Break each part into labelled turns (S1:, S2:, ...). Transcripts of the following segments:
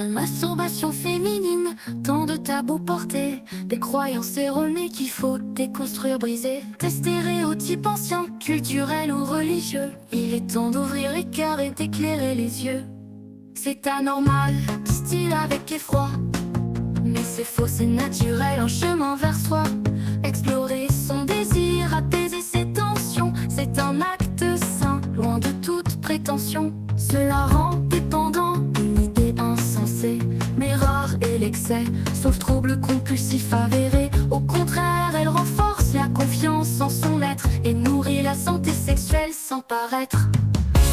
S1: Masturbation féminine, tant de tabous portés, des croyances erronées qu'il faut déconstruire, briser, des stéréotypes anciens, culturels ou religieux. Il est temps d'ouvrir les cœurs et d'éclairer les yeux. C'est anormal, disent-ils avec effroi, mais c'est faux, c'est naturel, un chemin vers soi. Explorer son désir, apaiser ses tensions, c'est un acte sain, loin de toute prétention. Cela rend dépendant, une idée insensée, mais rare est l'excès, sauf trouble compulsif avéré. Au contraire, elle renforce la confiance en son être et nourrit la santé sexuelle sans paraître.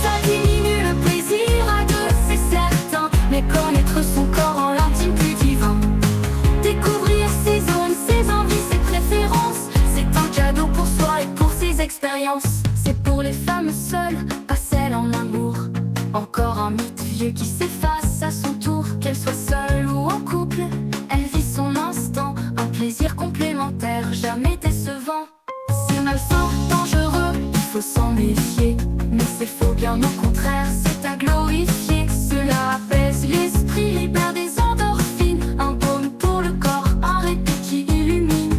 S1: Ça diminue le plaisir à deux, c'est certain, mais connaître son corps en l'intime plus divin. Découvrir ses zones, ses envies, ses préférences, c'est un cadeau pour soi et pour ses expériences. C'est pour les femmes seules, pas celles en amour. Encore un mythe vieux qui s'efface à son tour. Qu'elle soit seule ou en couple, elle vit son instant, un plaisir complémentaire, jamais décevant. C'est malsain, dangereux, il faut s'en méfier, mais c'est faux, bien au contraire, c'est à glorifier. Cela apaise l'esprit, libère des endorphines, un baume pour le corps, un répit qui illumine.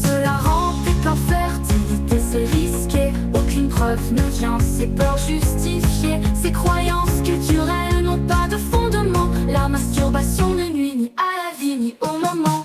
S1: Cela rend tes plans fertilité, c'est risqué, aucune preuve ne vient, c'est peur justifiée. Ces croyances culturelles n'ont pas de fondement, la masturbation ne nuit ni à la vie ni au moment.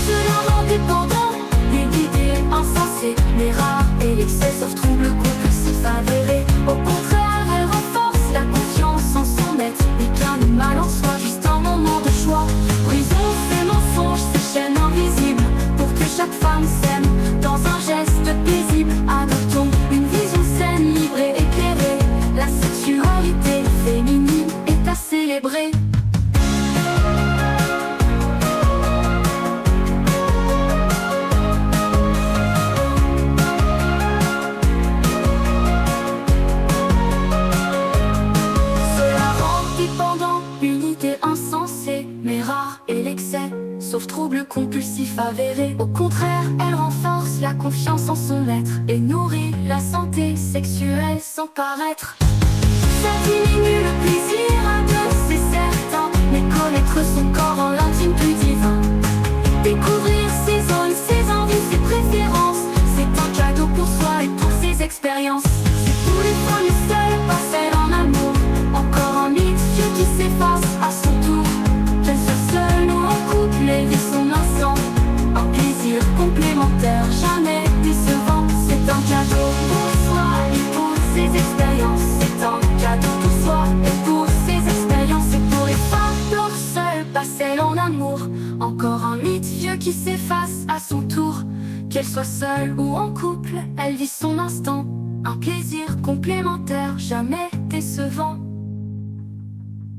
S1: Cela rend dépendant, une idée insensée, mais rare et l'excès sauf trouble compulsif avéré. Au contraire, elle renforce la confiance en son être, et bien de mal en soi, juste un moment de choix. Brisons ces mensonges, ces chaînes invisibles, pour que chaque femme s'aime dans un geste paisible. Adoptons une vision saine, libre et éclairée. La sexualité féminine est à célébrer. Insensée, mais rare est l'excès, sauf trouble compulsif avéré. Au contraire, elle renforce la confiance en son être et nourrit la santé sexuelle sans paraître. Ça diminue le plaisir à deux, c'est certain, mais connaître son corps en l'intime plus divin. Découvrir ses zones, ses envies, ses préférences, c'est un cadeau pour soi et pour ses expériences. C'est pour les femmes seules, pas celles en amour. Encore un mythe vieux qui s'efface à son tour. Qu'elle soit seule ou en couple, elle vit son instant, un plaisir complémentaire, jamais décevant. C'est un cadeau pour soi et pour ses expériences. C'est un cadeau pour soi et pour ses expériences. C'est pour les femmes d'or seules, pas celles en amour. Encore un mythe vieux qui s'efface à son tour. Qu'elle soit seule ou en couple, elle vit son instant, un plaisir complémentaire, jamais décevant.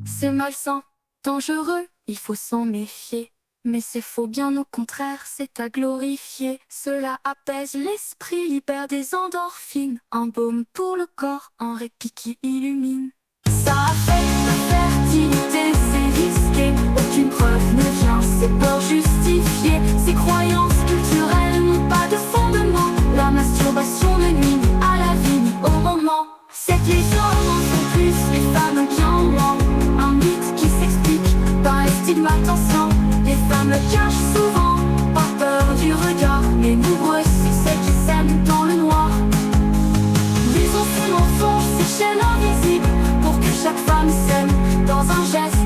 S1: C'est malsain, dangereux, il faut s'en méfier, mais c'est faux, bien au contraire, c'est à glorifier. Cela apaise l'esprit, libère des endorphines, un baume pour le corps, un répit qui illumine. Ça affecte la fertilité, c'est risqué, aucune preuve ne vient, c'est peur justifiée. Ces croyances culturelles n'ont pas de fondement, la masturbation ne nuit ni à la vie ni au moment. C'est que les hommes en font plus, les femmes bien moins, un mythe qui s'explique par les stigmatisants. Les femmes le cachent souvent, par peur du regard, mais nombreuses sont celles qui s'aiment dans le noir. Brisons ces mensonges, ces chaînes invisibles, pour que chaque femme s'aime dans un geste